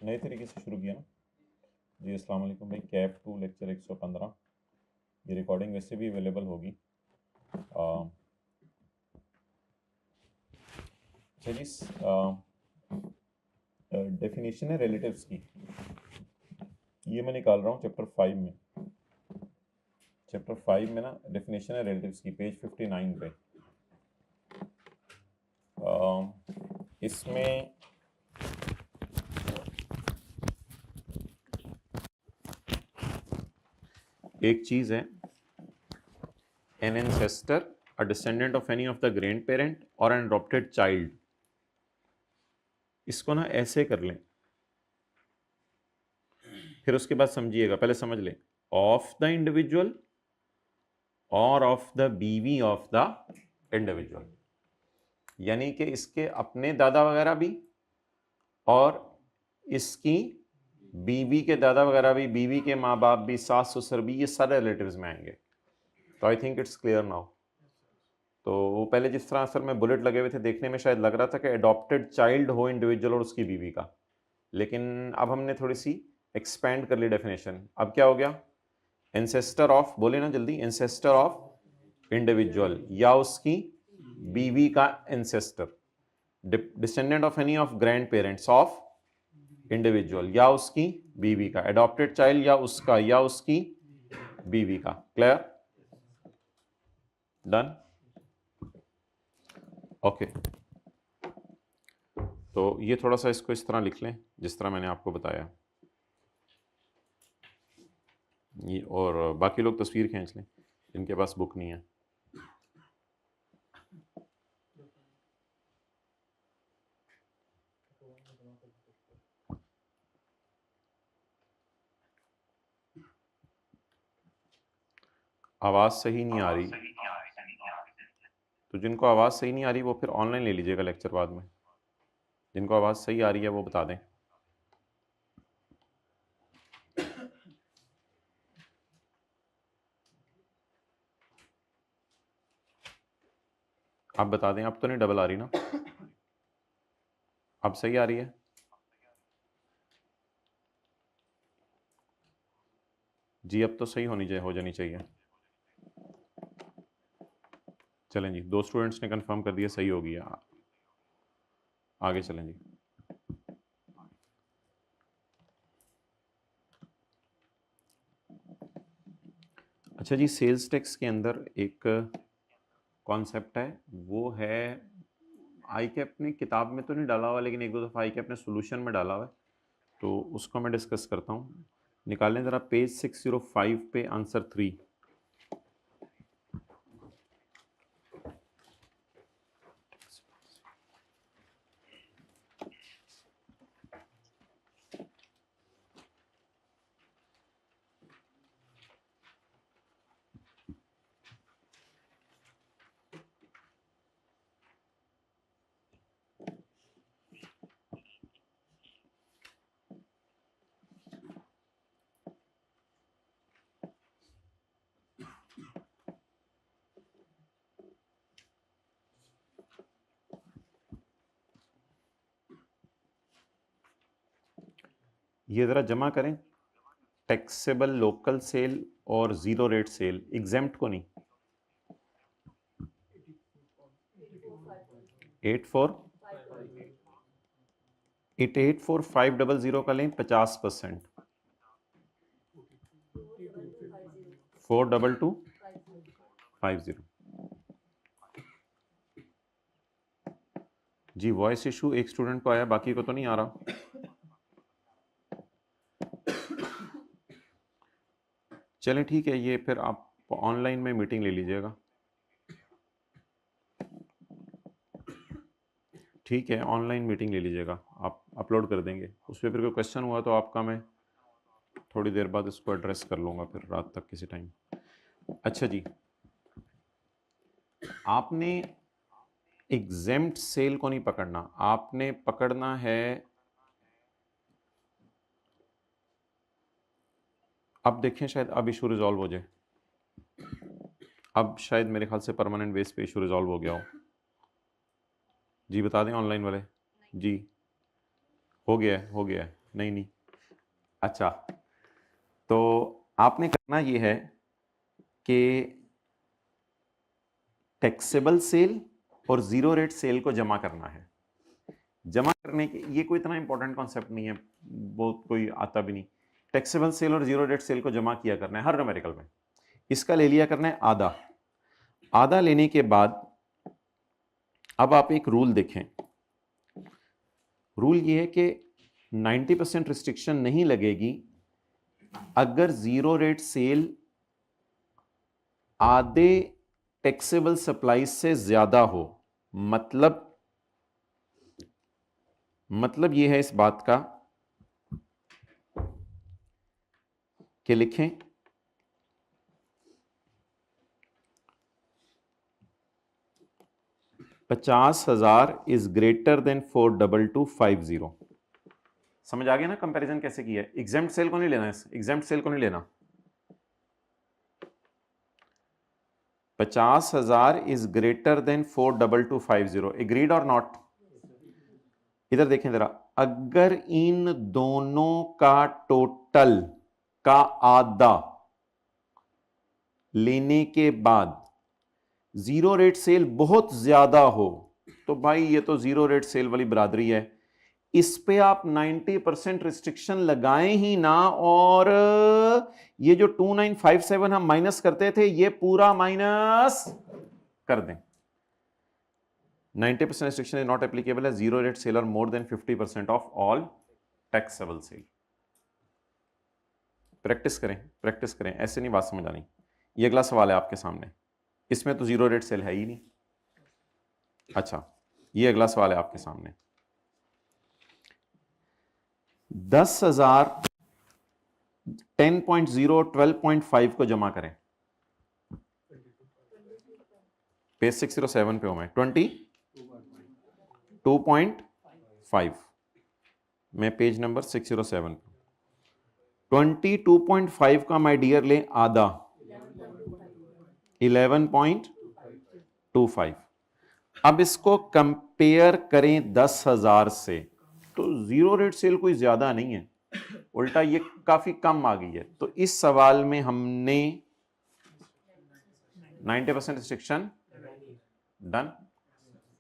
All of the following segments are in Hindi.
नए तरीके से शुरू किया ना। जी अस्सलाम वालेकुम भाई, कैप टू लेक्चर 115। ये रिकॉर्डिंग वैसे भी अवेलेबल होगी। अच्छा जी, डेफिनेशन है रिलेटिव्स की, ये मैं निकाल रहा हूँ चैप्टर 5 में। चैप्टर 5 में ना डेफिनेशन है रिलेटिव्स की, पेज 59 पे। इसमें एक चीज़ है, N ancestor, a descendant of any of the grand parent और एन अडॉप्टेड चाइल्ड। इसको ना ऐसे कर लें, फिर उसके बाद समझिएगा, पहले समझ लें। ऑफ द इंडिविजुअल और ऑफ द बीवी ऑफ द इंडिविजुअल, यानी कि इसके अपने दादा वगैरह भी और इसकी बीवी के दादा वगैरह भी, बीवी के माँ बाप भी, सास ससुर भी, ये सारे रिलेटिव्स में आएंगे। तो I think it's clear now. तो वो पहले जिस तरह सर में बुलेट लगे हुए थे, देखने में शायद लग रहा था कि अडॉप्टेड चाइल्ड हो इंडिविजुअल और उसकी बीवी का, लेकिन अब हमने थोड़ी सी एक्सपैंड कर ली डेफिनेशन। अब क्या हो गया? एंसेस्टर ऑफ, बोले ना जल्दी, एंसेस्टर ऑफ इंडिविजुअल या उसकी बीवी का ancestor, descendant of any of grand parents of individual या उसकी बीवी का, अडॉप्टेड चाइल्ड या उसका या उसकी बीवी का। क्लियर? डन? ओके। तो ये थोड़ा सा इसको इस तरह लिख लें जिस तरह मैंने आपको बताया ये, और बाकी लोग तस्वीर खींच लें जिनके पास बुक नहीं है। आवाज़ सही नहीं आ रही, तो जिनको आवाज़ सही नहीं आ रही वो फिर ऑनलाइन ले लीजिएगा लेक्चर बाद में। जिनको आवाज़ सही आ रही है वो बता दें। आप बता दें। अब तो नहीं डबल आ रही ना? अब सही आ रही है? जी अब तो सही हो जानी चाहिए। चलें जी, 2 स्टूडेंट्स ने कंफर्म कर दिया सही हो गया। आगे चलें जी। अच्छा जी, सेल्स टैक्स के अंदर एक कॉन्सेप्ट है, वो है, आई कैप ने किताब में तो नहीं डाला हुआ, लेकिन एक दो दफ़ा आई कैप ने सोल्यूशन में डाला हुआ है, तो उसको मैं डिस्कस करता हूँ। निकालें ज़रा पेज 605 पे आंसर 3। ये ज़रा जमा करें, टैक्सेबल लोकल सेल और ज़ीरो रेट सेल, एग्जेम्प्ट को नहीं। 84500 का लें 50%, 42250। जी वॉइस इशू एक स्टूडेंट को आया, बाकी को तो नहीं आ रहा। चलें ठीक है, ये फिर आप ऑनलाइन में मीटिंग ले लीजिएगा। ठीक है, ऑनलाइन मीटिंग ले लीजिएगा, आप अपलोड कर देंगे उस पर। फिर कोई क्वेश्चन हुआ तो आपका मैं थोड़ी देर बाद इसको एड्रेस कर लूँगा, फिर रात तक किसी टाइम। अच्छा जी, आपने एग्जेम्प्ट सेल को नहीं पकड़ना, आपने पकड़ना है, अब देखें शायद अब इशू रिजॉल्व हो जाए। अब शायद मेरे ख्याल से परमानेंट बेस पे इशू रिजॉल्व हो गया हो। जी बता दें ऑनलाइन वाले। जी हो गया है, हो गया है, नहीं। अच्छा, तो आपने करना ये है कि टैक्सेबल सेल और जीरो रेट सेल को जमा करना है। जमा करने के ये कोई इतना इंपॉर्टेंट कॉन्सेप्ट नहीं है, बहुत कोई आता भी नहीं। टैक्सेबल सेल और जीरो रेट सेल को जमा किया करना है हर न्यूमेरिकल में। इसका ले लिया करना है आधा। आधा लेने के बाद अब आप एक रूल देखें। रूल ये है कि 90% रिस्ट्रिक्शन नहीं लगेगी अगर जीरो रेट सेल आधे टैक्सेबल सप्लाई से ज्यादा हो। मतलब यह है इस बात का कि लिखें 50,000 इज ग्रेटर देन 42250। समझ आ गया ना कंपैरिजन कैसे किया है? एग्जेम्प्ट सेल को नहीं लेना, एग्जेम्प्ट सेल को नहीं लेना। 50,000 इज ग्रेटर देन 42250। एग्रीड और नॉट? इधर देखें जरा, अगर इन दोनों का टोटल का आधा लेने के बाद जीरो रेट सेल बहुत ज्यादा हो तो भाई ये तो जीरो रेट सेल वाली बरादरी है, इस पे आप 90% रिस्ट्रिक्शन लगाएं ही ना, और ये जो 2957 हम माइनस करते थे ये पूरा माइनस कर दें। 90% रिस्ट्रिक्शन इज नॉट एप्लीकेबल है जीरो रेट सेल और more than 50% of all taxable sale. Practice करें, ऐसे नहीं बात समझ आनी। ये अगला सवाल है आपके सामने, इसमें तो जीरो रेट सेल है ही नहीं। अच्छा, ये अगला सवाल है आपके सामने। 10,000 10.0 12.5 को जमा करें। पेज 607 पे हूं मैं। 22.5 मैं पेज नंबर 607 पे। 22.5 का माय डियर ले आधा 11.25। अब इसको कंपेयर करें 10,000 से, तो जीरो रेट सेल कोई ज्यादा नहीं है, उल्टा ये काफी कम आ गई है। तो इस सवाल में हमने 90% रिस्ट्रिक्शन डन।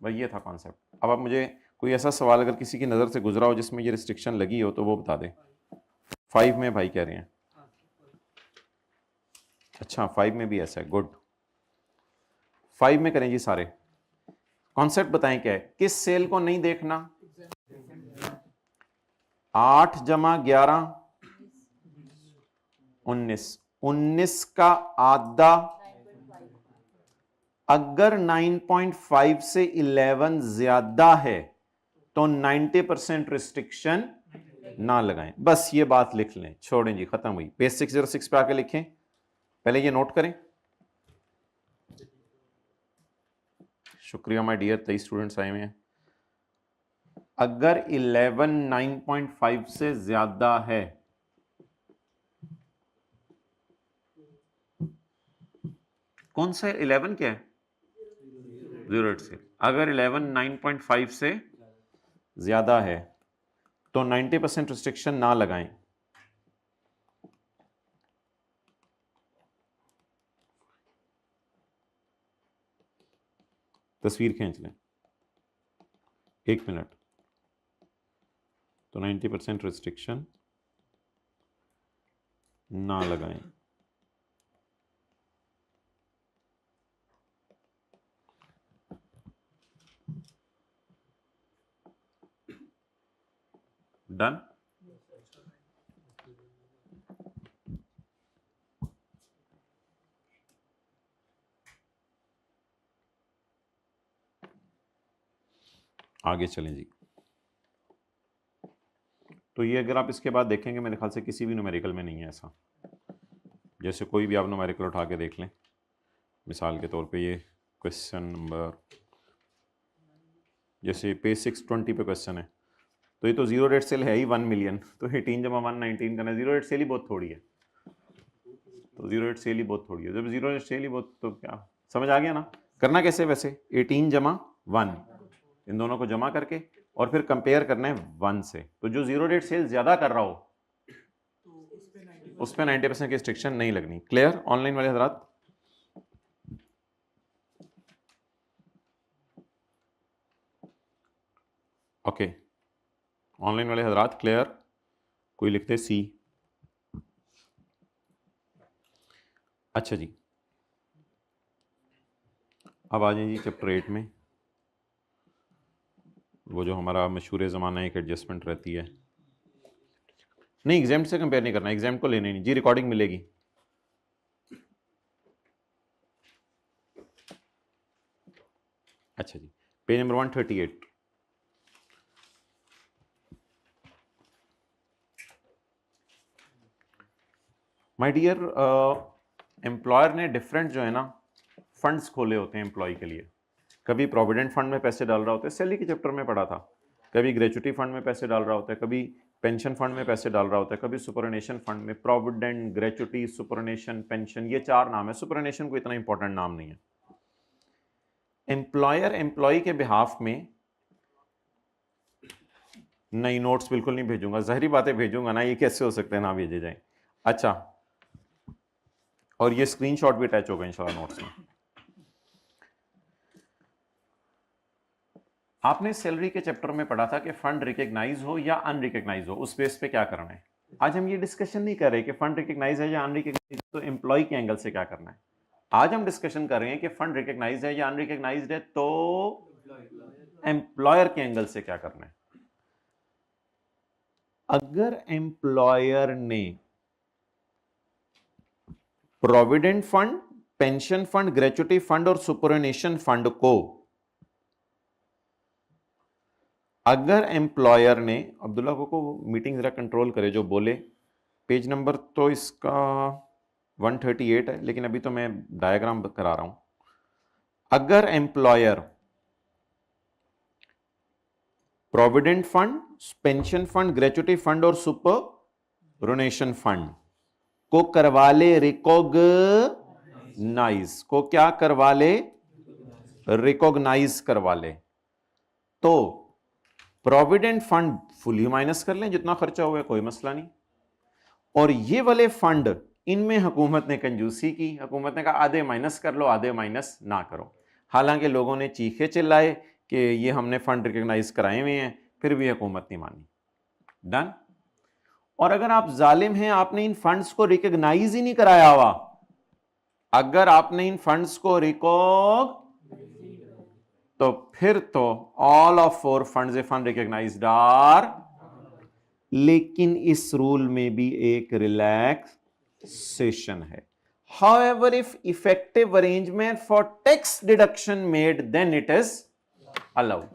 भाई ये था कॉन्सेप्ट। अब आप मुझे कोई ऐसा सवाल अगर किसी की नजर से गुजरा हो जिसमें ये रिस्ट्रिक्शन लगी हो तो वो बता दे। 5 में भाई कह रहे हैं। अच्छा, 5 में भी ऐसा है, गुड। 5 में करें जी सारे। कॉन्सेप्ट बताएं क्या है, किस सेल को नहीं देखना? 8 जमा 11 19। 19 का आधा, अगर 9.5 से 11 ज्यादा है तो 90% रिस्ट्रिक्शन ना लगाएं। बस ये बात लिख लें, छोड़ें जी, खत्म हुई। पेज 606 पे आके लिखें, पहले ये नोट करें। शुक्रिया माय डियर, 23 स्टूडेंट्स आए हुए हैं। अगर 11 9.5 से ज्यादा है कौन सा 11 क्या है? Zero rate sale. अगर 11 9.5 से ज्यादा है तो 90% रिस्ट्रिक्शन ना लगाएं। तस्वीर खींच लें, 1 मिनट। तो 90% रिस्ट्रिक्शन ना लगाएं। डन। आगे चलें जी। तो ये अगर आप इसके बाद देखेंगे मेरे ख्याल से किसी भी न्यूमेरिकल में नहीं है ऐसा। जैसे कोई भी आप न्यूमेरिकल उठा के देख लें, मिसाल के तौर पे ये क्वेश्चन नंबर, जैसे पेज 620 पे क्वेश्चन है, तो ये तो जीरो रेट सेल है ही 1 मिलियन, तो 18 जमा 119 करना। जीरो रेट सेल ही बहुत थोड़ी है, तो जीरो रेट सेल ही बहुत थोड़ी है। जब जीरो रेट सेल ही बहुत, तो क्या समझ आ गया ना? करना कैसे वैसे? 18 जमा 1, इन दोनों को जमा करके और फिर कंपेयर करना है 1 से। तो जो जीरो डेट सेल ज्यादा कर रहा हो उस पर 90% की रिस्ट्रिक्शन नहीं लगनी। क्लियर ऑनलाइन वाले हजरात? ओके, ऑनलाइन वाले हजरात क्लियर? कोई लिखते सी। अच्छा जी, अब आ जाए जी चैप्टर 8 में। वो जो हमारा मशहूर ज़माना एक एडजस्टमेंट रहती है। नहीं, एग्जाम से कंपेयर नहीं करना, एग्जाम को लेने नहीं जी, रिकॉर्डिंग मिलेगी। अच्छा जी, page number 138। My dear, employer ने डिफरेंट जो है ना फंड्स खोले होते हैं एम्प्लॉय के लिए। कभी प्रोविडेंट फंड में पैसे डाल रहा होता है, सैलरी के चैप्टर में पढ़ा था। कभी ग्रेचुटी फंड में पैसे डाल रहा होता है, कभी पेंशन फंड में पैसे डाल रहा होता है, कभी सुपरनेशन फंड में। प्रोविडेंट, ग्रेचुटी, सुपरनेशन, पेंशन, ये 4 नाम है। सुपरनेशन को इतना इंपॉर्टेंट नाम नहीं है। एम्प्लॉयर एम्प्लॉय के बिहाफ में नई नोट्स बिल्कुल नहीं भेजूंगा, जहरी बातें भेजूंगा ना, ये कैसे हो सकते हैं ना भेजे जाए। अच्छा, और ये स्क्रीनशॉट भी अटैच होगा इंशाल्लाह नोट्स में। आपने सैलरी के चैप्टर में पढ़ा था कि फंड रिकग्नाइज हो या अनरिकग्नाइज हो, उस बेस पे क्या करना है। आज हम ये डिस्कशन नहीं कर रहे कि फंड रिकग्नाइज है या अनरिकग्नाइज, तो एम्प्लॉय के एंगल से क्या करना है। आज हम डिस्कशन कर रहे हैं कि फंड रिकग्नाइज है या अनरिकग्नाइज है, तो एम्प्लॉयर के एंगल से क्या करना है। अगर एम्प्लॉयर ने provident fund, pension fund, gratuity fund और सुपरनेशन फंड को, अगर एम्प्लॉयर ने, अब्दुल्ला को मीटिंग जरा कंट्रोल करे जो बोले। पेज नंबर तो इसका 138 है, लेकिन अभी तो मैं डायग्राम करा रहा हूं। अगर employer provident fund, pension fund, gratuity fund और सुपरनेशन फंड को करवा ले रिकॉग्नाइज, को क्या करवा ले, रिकॉग्नाइज करवा ले, तो प्रोविडेंट फंड फुली माइनस कर लें, जितना खर्चा हुआ है कोई मसला नहीं। और ये वाले फंड, इनमें हुकूमत ने कंजूसी की, हुकूमत ने कहा आधे माइनस कर लो, आधे माइनस ना करो। हालांकि लोगों ने चीखे चिल्लाए कि ये हमने फंड रिकग्नाइज कराए हुए हैं, फिर भी हुकूमत नहीं मानी। डन। और अगर आप जालिम हैं, आपने इन फंड्स को रिकग्नाइज ही नहीं कराया हुआ, अगर आपने इन फंड्स को तो फिर तो all of 4 funds a fund recognised are. लेकिन इस रूल में भी एक रिलैक्सेशन है। However, if effective arrangement for tax deduction made, then it is allowed.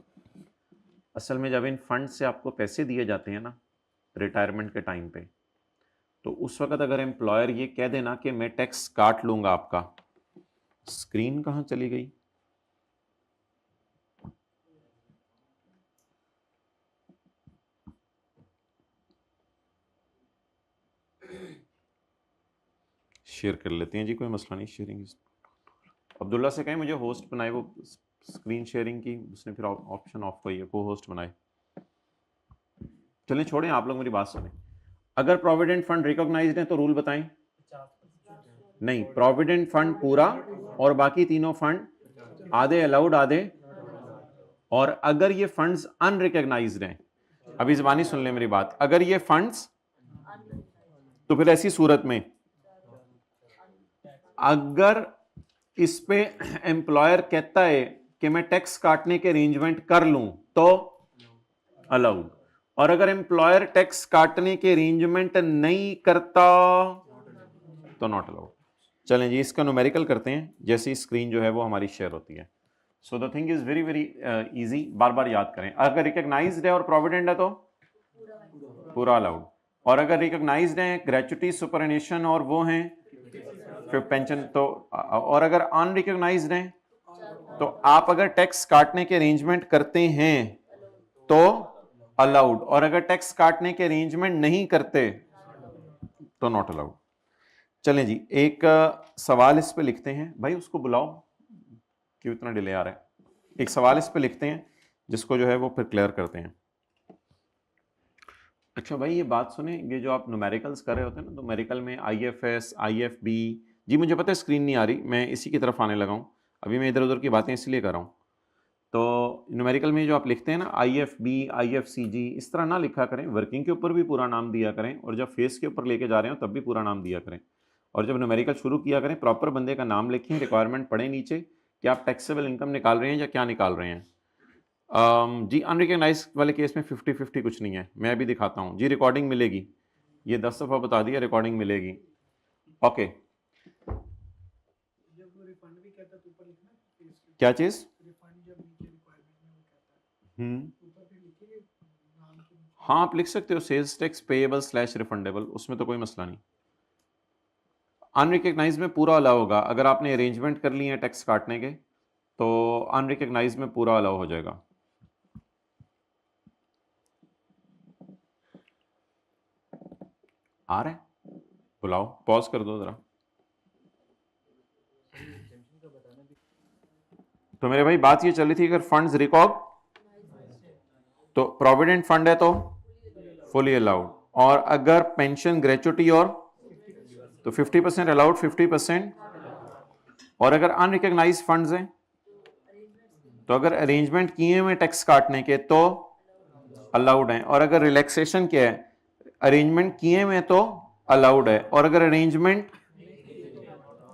असल में जब इन फंड से आपको पैसे दिए जाते हैं ना रिटायरमेंट के टाइम पे, तो उस वक्त अगर एम्प्लॉयर ये कह देना कि मैं टैक्स काट लूंगा आपका। स्क्रीन कहां चली गई? शेयर कर लेते हैं जी, कोई मसला नहीं। शेयरिंग अब्दुल्ला से कहें मुझे होस्ट बनाए, वो स्क्रीन शेयरिंग की उसने फिर ऑप्शन ऑफ किया, को होस्ट बनाए। चलें छोड़ें, आप लोग मेरी बात सुनें। अगर प्रोविडेंट फंड रिकॉग्नाइज्ड है तो रूल बताएं। नहीं, प्रोविडेंट फंड पूरा और बाकी तीनों फंड आधे अलाउड, आधे। और अगर ये फंड्स अनरिकॉग्नाइज्ड हैं, अभी ज़बानी सुन ले मेरी बात, अगर ये फंड्स, तो फिर ऐसी सूरत में अगर इस पे एम्प्लॉयर कहता है कि मैं टैक्स काटने के अरेंजमेंट कर लूं, तो अलाउड। और अगर एम्प्लॉयर टैक्स काटने के अरेंजमेंट नहीं करता तो नॉट अलाउड। चलें जी, इसका न्यूमेरिकल करते हैं जैसी स्क्रीन जो है वो हमारी शेयर होती है। So the thing is very very easy, बार बार याद करें। अगर रिकॉग्नाइज्ड है और प्रोविडेंट है तो पूरा अलाउड। और अगर रिकॉग्नाइज्ड है ग्रेचुटी, सुपरनेशन और वो हैं फिर पेंशन, तो और अगर अनरिकॉग्नाइज्ड हैं तो आप अगर टैक्स काटने के अरेंजमेंट करते हैं तो अलाउड, और अगर टैक्स काटने के अरेंजमेंट नहीं करते तो नॉट अलाउड। चलें जी, एक सवाल इस पे लिखते हैं। भाई उसको बुलाओ, क्यों इतना डिले आ रहा है। एक सवाल इस पे लिखते हैं जिसको जो है वो फिर क्लियर करते हैं। अच्छा भाई ये बात सुने, ये जो आप न्यूमेरिकल्स कर रहे होते हैं ना, न्यूमेरिकल में IFS IFB, जी मुझे पता है स्क्रीन नहीं आ रही, मैं इसी की तरफ आने लगा हूँ, अभी मैं इधर उधर की बातें इसलिए कर रहा हूँ। तो न्यूमेरिकल में जो आप लिखते हैं ना IFB IFCG, इस तरह ना लिखा करें, वर्किंग के ऊपर भी पूरा नाम दिया करें, और जब फेस के ऊपर लेके जा रहे हो तब भी पूरा नाम दिया करें, और जब न्यूमेरिकल शुरू किया करें प्रॉपर बंदे का नाम लिखें, रिक्वायरमेंट पढ़ें नीचे कि आप टैक्सेबल इनकम निकाल रहे हैं या क्या निकाल रहे हैं। जी अनरिकग्नाइज वाले केस में 50-50 कुछ नहीं है, मैं अभी दिखाता हूँ जी। रिकॉर्डिंग मिलेगी, ये 10 दफ़ा बता दिया, रिकॉर्डिंग मिलेगी। ओके, क्या चीज़? हाँ आप लिख सकते हो सेल्स टैक्स पेएबल / रिफंडेबल, उसमें तो कोई मसला नहीं। अनरिकग्नाइज में पूरा अलाउ होगा, अगर आपने अरेंजमेंट कर लिए हैं टैक्स काटने के तो अनरिकग्नाइज में पूरा अलाउ हो जाएगा। आ रहा है? बुलाओ, पॉज कर दो जरा। तो मेरे भाई बात ये चल रही थी, अगर फंड्स रिकॉग तो प्रोविडेंट फंड है तो फुली अलाउड, और अगर पेंशन ग्रेचुटी और तो 50% अलाउड 50%, और अगर अनरिकग्नाइज फंड्स हैं तो अगर अरेंजमेंट किए हुए टैक्स काटने के तो अलाउड हैं, और अगर रिलैक्सेशन क्या है, अरेंजमेंट किए हुए तो अलाउड है, और अगर अरेंजमेंट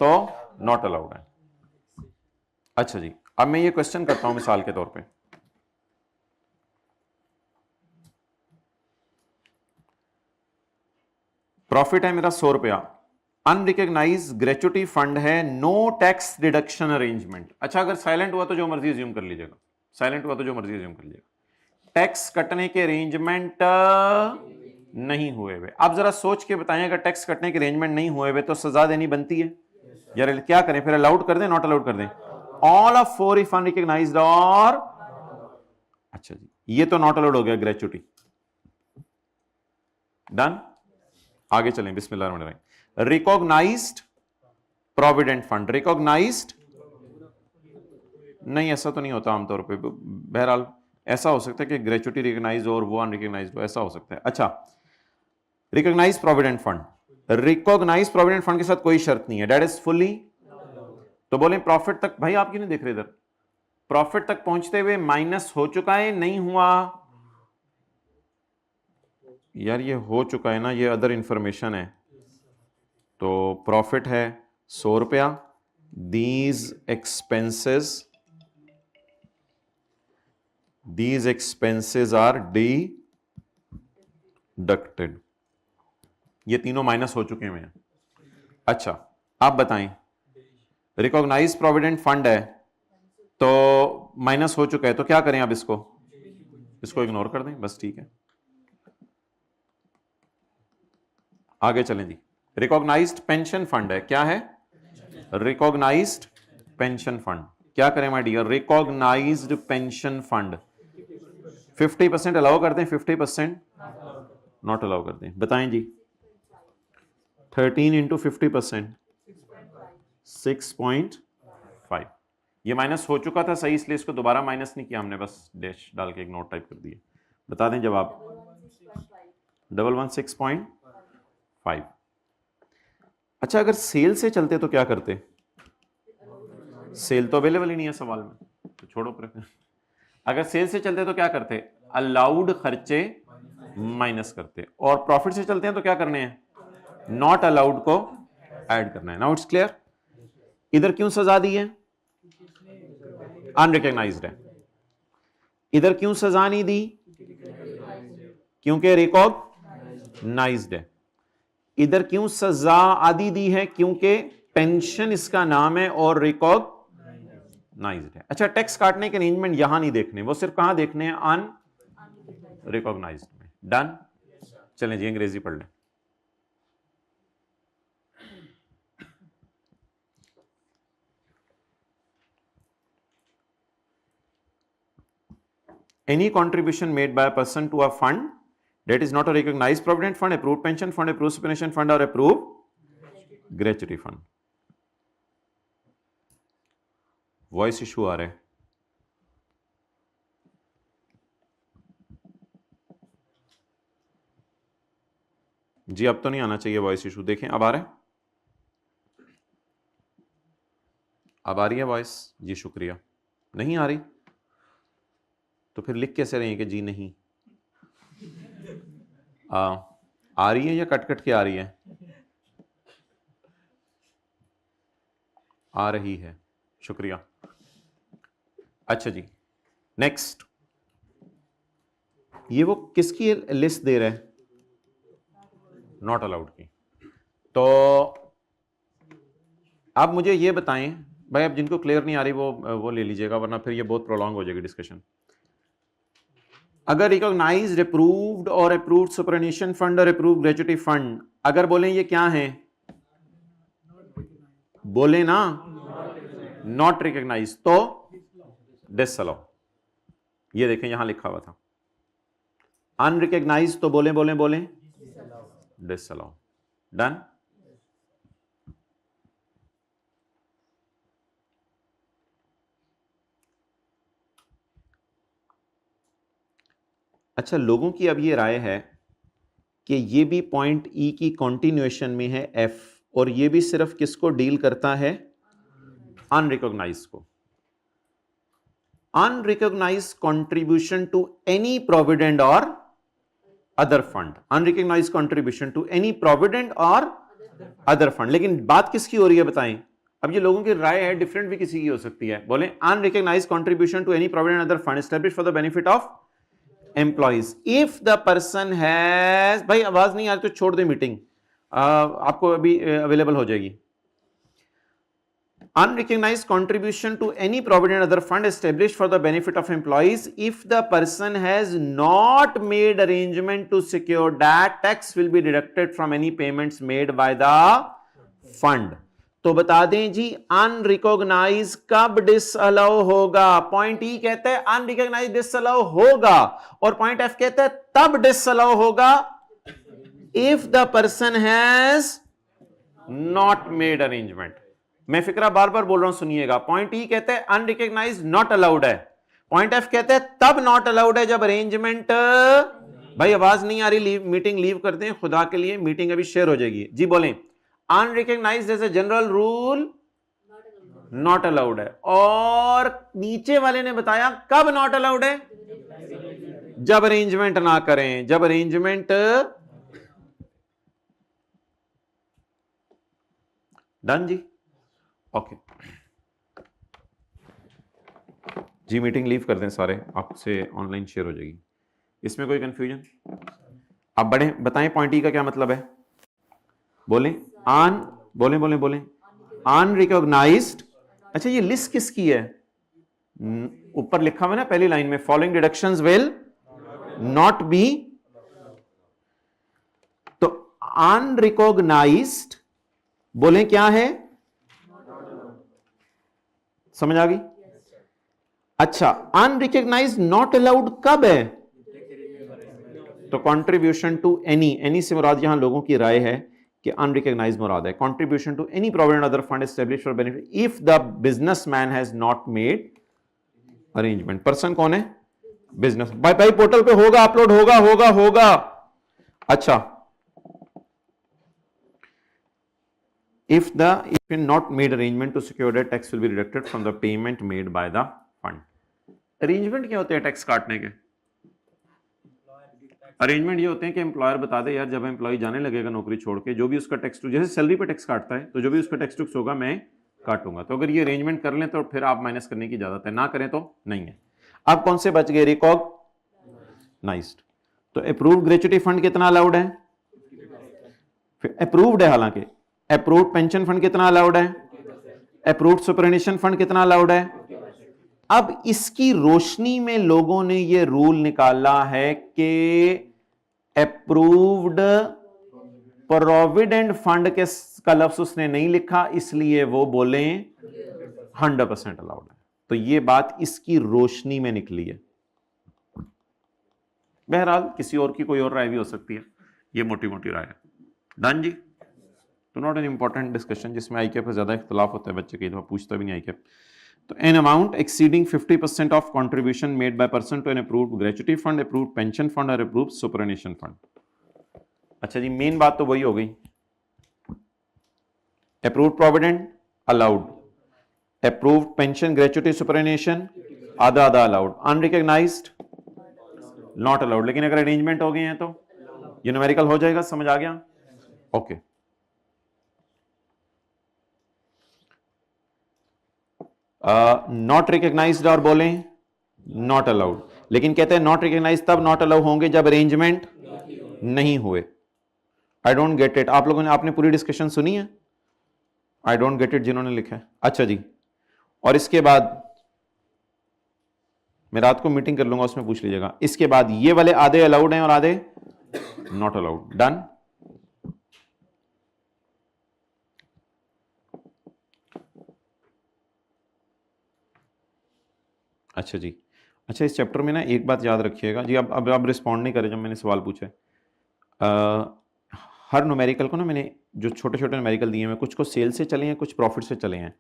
तो नॉट अलाउड है। अच्छा जी, अब मैं ये क्वेश्चन करता हूं मिसाल के तौर पे, प्रॉफिट है मेरा 100 रुपया, अनरिकग्नाइज ग्रेचुटी फंड है, नो टैक्स डिडक्शन अरेंजमेंट। अच्छा अगर साइलेंट हुआ तो जो मर्जी अज्यूम कर लीजिएगा, साइलेंट हुआ तो जो मर्जी अज्यूम कर लीजिएगा, टैक्स कटने के अरेंजमेंट नहीं हुए हुए। आप जरा सोच के बताएं, अगर टैक्स कटने के अरेंजमेंट नहीं हुए हुए तो सजा देनी बनती है यार, क्या करें फिर? अलाउड कर दें, नॉट अलाउड कर दें? ऑल ऑफ 4 इफ अनरिकग्नाइज्ड और, अच्छा जी ये तो नॉट अलाउड हो गया ग्रेचुटी, डन। आगे चलें, बिस्मिल्लाह। रिकॉग्नाइज्ड प्रोविडेंट फंड, रिकॉग्नाइज्ड नहीं, ऐसा तो नहीं होता आमतौर पे, बहरहाल ऐसा हो सकता है कि ग्रेचुटी रिकॉग्नाइज और वो अनरिकग्नाइज्ड हो, ऐसा हो सकता है। अच्छा recognise provident fund, recognise provident fund के साथ कोई शर्त नहीं है, डेट इज फुल्ली, तो बोले प्रॉफिट तक, भाई आप क्यों नहीं देख रहे इधर, प्रॉफिट तक पहुंचते हुए माइनस हो चुका है नहीं हुआ? यार ये हो चुका है ना, ये अदर इंफॉर्मेशन है, तो प्रॉफिट है 100 रुपया, दीज एक्सपेंसेस आर डिडक्टेड, ये तीनों माइनस हो चुके हैं। अच्छा आप बताएं, रिकॉग्नाइज प्रोविडेंट फंड है तो माइनस हो चुका है, तो क्या करें? अब इसको इग्नोर कर दें, बस ठीक है। आगे चलें जी, रिकॉग्नाइज्ड पेंशन फंड है, क्या है? रिकॉग्नाइज्ड पेंशन फंड, क्या करें my dear? Recognised pension fund 50% allow कर दें, 50% नॉट अलाउ कर दें, बताएं जी। 13 इंटू 50% 6.5, ये माइनस हो चुका था सही, इसलिए इसको दोबारा माइनस नहीं किया हमने, बस डैश डाल के एक नोट टाइप कर दिए। बता दें जवाब 116.5। अच्छा अगर सेल से चलते तो क्या करते? सेल तो अवेलेबल ही नहीं है सवाल में, तो छोड़ो फिर। अगर सेल से चलते तो क्या करते? अलाउड खर्चे माइनस करते, और प्रॉफिट से चलते हैं तो क्या करने हैं? नॉट अलाउड को ऐड करना है। Now it's clear. इधर क्यों सजा दी है? अनरिकग्नाइज्ड है। इधर क्यों सजा नहीं दी? क्योंकि रिकॉग्नाइज्ड है। इधर क्यों सजा आदि दी है? क्योंकि पेंशन इसका नाम है और रिकॉग्नाइज्ड है। अच्छा टैक्स काटने के अरेंजमेंट यहां नहीं देखने, वो सिर्फ कहां देखने हैं? अन रिकॉग्नाइज्ड में। डन। चलें जी अंग्रेजी पढ़ लें। Any contribution made by a person to a fund that is not a recognized provident fund, approved pension fund, approved superannuation fund or approved gratuity fund. Voice issue आ रहा है। जी अब तो नहीं आना चाहिए वॉइस इशू, देखें अब आ रहा है, अब आ रही है वॉइस जी, शुक्रिया। नहीं आ रही तो फिर लिख कैसे रही है कि जी नहीं आ रही है या कट कट के आ रही है? आ रही है, शुक्रिया। अच्छा जी, नेक्स्ट, ये वो किसकी लिस्ट दे रहा है? नॉट अलाउड की। तो आप मुझे ये बताएं भाई, अब जिनको क्लियर नहीं आ रही वो ले लीजिएगा, वरना फिर ये बहुत प्रोलॉन्ग हो जाएगी डिस्कशन। अगर रिकॉग्नाइज्ड, अप्रूव्ड और अप्रूव्ड सुपरनेशन फंड और अप्रूव्ड ग्रेच्युटी फंड, अगर बोलें ये क्या है? बोले ना, नॉट रिकॉग्नाइज, तो डिसअलाउ। ये देखें यहां लिखा हुआ था। अनरिकॉग्नाइज तो बोले बोले बोले डिसअलाउ। डन। अच्छा, लोगों की अब ये राय है कि ये भी पॉइंट ई की कॉन्टिन्यूएशन में है एफ, और ये भी सिर्फ किसको डील करता है? अनरिकॉग्नाइज को। Unrecognise contribution to any provident और other fund, unrecognise contribution to any provident और अदर फंड। लेकिन बात किसकी हो रही है बताएं? अब ये लोगों की राय है, डिफरेंट भी किसी की हो सकती है। बोले unrecognise contribution to any provident other fund established for the benefit of employees if the person has, भाई आवाज नहीं आ रही तो छोड़ दे मीटिंग, आपको अभी अवेलेबल हो जाएगी। Unrecognized contribution to any provident other fund established for the benefit of employees if the person has not made arrangement to secure that tax will be deducted from any payments made by the fund। तो बता दें जी, अनरिकॉग्नाइज कब डिसअलाउ होगा? पॉइंट ई कहता है अनरिकॉग्नाइज डिसअलाउ होगा, और पॉइंट एफ कहता है तब डिसअलाउ होगा if the person has not made arrangement. मैं फिक्रा बार बार बोल रहा हूं, सुनिएगा। पॉइंट ई कहते हैं अनरिकॉग्नाइज्ड नॉट अलाउड है, पॉइंट एफ कहते हैं तब नॉट अलाउड है जब अरेंजमेंट, भाई आवाज नहीं आ रही, मीटिंग लीव कर दें खुदा के लिए, मीटिंग अभी शेयर हो जाएगी जी। बोलें unrecognised as a general rule not allowed है, और नीचे वाले ने बताया कब नॉट अलाउड है? जब अरेंजमेंट ना करें, जब अरेंजमेंट। डन जी, ओके जी, मीटिंग लीव कर दें सारे, आपसे ऑनलाइन शेयर हो जाएगी। इसमें कोई कंफ्यूजन? आप बड़े बताएं पॉइंट ई का क्या मतलब है? बोलें अन, बोलें बोलें बोलें अनरिकॉग्नाइज्ड। अच्छा, ये लिस्ट किसकी है? ऊपर लिखा हुआ ना पहली लाइन में, following deductions will not be. तो अनरिकॉग्नाइज्ड बोलें क्या है? समझ आ गई? अच्छा, अनरिकॉग्नाइज्ड नॉट अलाउड कब है? तो कंट्रीब्यूशन टू एनी, एनी से मुराद यहां लोगों की राय है कि अनरिकॉग्नाइज्ड मुराद है। Contribution to any provident other fund established for benefit if the businessman has not made arrangement. Person कौन है? बिजनेस। भाई पोर्टल पे होगा, अपलोड होगा होगा होगा। अच्छा, if not made arrangement to secure that, tax will be deducted from the payment made by the fund। Arrangement क्या होते हैं टैक्स काटने के? अरेंजमेंट ये होते हैं कि एम्प्लॉयर बता दे यार जब एम्प्लॉय जाने लगेगा नौकरी छोड़ के, जो भी उसका टैक्स, जैसे सैलरी पे टैक्स काटता है तो जो भी उसका टैक्स होगा मैं काटूंगा। तो अगर ये अरेंजमेंट कर लें तो फिर आप माइनस करने की इजाजत है, ना करें तो नहीं है। अब कौन से बच गए? रिकॉग्नाइज्ड। तो अप्रूव्ड ग्रेच्युटी फंड कितना अलाउड है? अप्रूव्ड है, हालांकि अप्रूव्ड पेंशन फंड कितना अलाउड है? अप्रूव्ड सुपरनेशन फंड कितना अलाउड है? अब इसकी रोशनी में लोगों ने यह रूल निकाला है कि अप्रूव्ड प्रोविडेंट फंड के का लफ्ज उसने नहीं लिखा, इसलिए वो बोले 100% अलाउड है। तो ये बात इसकी रोशनी में निकली है। बहरहाल किसी और की कोई और राय भी हो सकती है, ये मोटी मोटी राय है। डन जी। तो नॉट एन इंपॉर्टेंट डिस्कशन जिसमें आई कैप का ज्यादा इख्तलाफ होता है, बच्चे कई दफा पूछता भी नहीं आई कैप। तो an amount exceeding 50% of contribution made by person to an approved gratuity fund, approved pension fund और अप्रूव्ड सुपरनेशन फंड। अच्छा जी, मेन बात तो वही हो गई, approved provident allowed, approved pension gratuity superannuation आधा आधा अलाउड, अनरिकॉग्नाइज्ड नॉट अलाउड। लेकिन अगर अरेंजमेंट हो गए हैं तो ये न्यूमेरिकल हो जाएगा, समझ आ गया? ओके। नॉट रिकॉग्नाइज्ड और बोलें नॉट अलाउड, लेकिन कहते हैं नॉट रिकॉग्नाइज्ड तब नॉट अलाउ होंगे जब अरेंजमेंट नहीं हुए। आई डोंट गेट इट, आप लोगों ने, आपने पूरी डिस्कशन सुनी है? आई डोंट गेट इट जिन्होंने लिखा है। अच्छा जी, और इसके बाद मैं रात को मीटिंग कर लूंगा, उसमें पूछ लीजिएगा। इसके बाद ये वाले आधे अलाउड हैं और आधे नॉट अलाउड। डन। अच्छा जी, अच्छा इस चैप्टर में ना एक बात याद रखिएगा जी, अब रिस्पॉन्ड नहीं करे जब मैंने सवाल पूछा। हर न्यूमेरिकल को ना मैंने जो छोटे छोटे न्यूमेरिकल दिए हैं, कुछ को सेल से चले हैं, कुछ प्रॉफिट से चले हैं।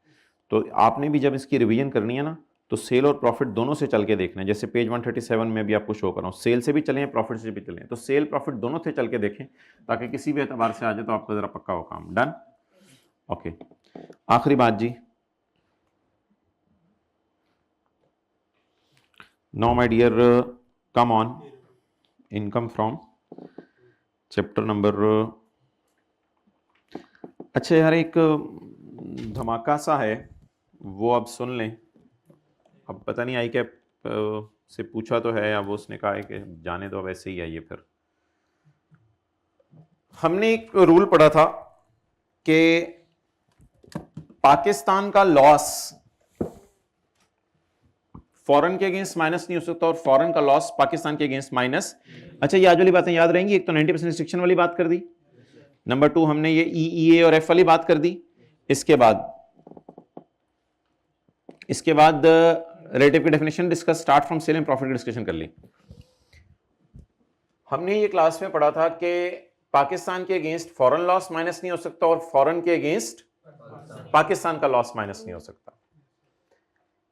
तो आपने भी जब इसकी रिवीजन करनी है ना, तो सेल और प्रॉफिट दोनों से चल के देखना है। जैसे पेज 137 में भी आपको शो कर रहा हूँ, सेल से भी चले हैं, प्रॉफिट से भी चले हैं। तो सेल प्रॉफिट दोनों से चल के देखें, ताकि किसी भी एतबार से आ जाए तो आपका जरा पक्का हो काम। डन। ओके, आखिरी बात जी, now my dear come on, income from chapter number, अच्छा यार एक धमाका सा है, वो अब सुन लें। अब पता नहीं आई कैप से पूछा तो है, अब उसने कहा है कि जाने दो, वैसे ही आइए। फिर हमने एक रूल पढ़ा था कि पाकिस्तान का लॉस फॉरेन के अगेंस्ट माइनस नहीं हो सकता, और फॉरेन का लॉस पाकिस्तान के अगेंस्ट माइनस। अच्छा, ये आज वाली बातें याद रहेंगी। एक तो 90% रिस्ट्रिक्शन वाली बात कर दी, नंबर 2 हमने ये EEA और F वाली बात कर दी। इसके बाद रिलेटिव की definition discuss, start from sale and profit की डिस्कशन कर ली। हमने ये क्लास में पढ़ा था कि पाकिस्तान के अगेंस्ट फॉरेन लॉस माइनस नहीं हो सकता, और फॉरेन के अगेंस्ट पाकिस्तान का लॉस माइनस नहीं हो सकता।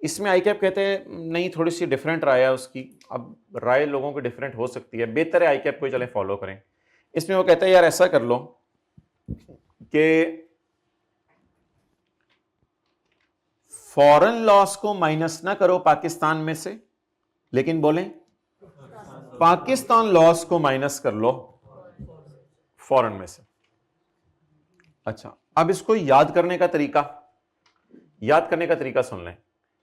इसमें आईकैप कहते हैं नहीं, थोड़ी सी डिफरेंट राय है उसकी। अब राय लोगों की डिफरेंट हो सकती है, बेहतर है आईकैप को चले फॉलो करें। इसमें वो कहते हैं यार ऐसा कर लो कि फॉरेन लॉस को माइनस ना करो पाकिस्तान में से, लेकिन बोलें पाकिस्तान लॉस को माइनस कर लो फॉरेन में से। अच्छा, अब इसको याद करने का तरीका सुन लें।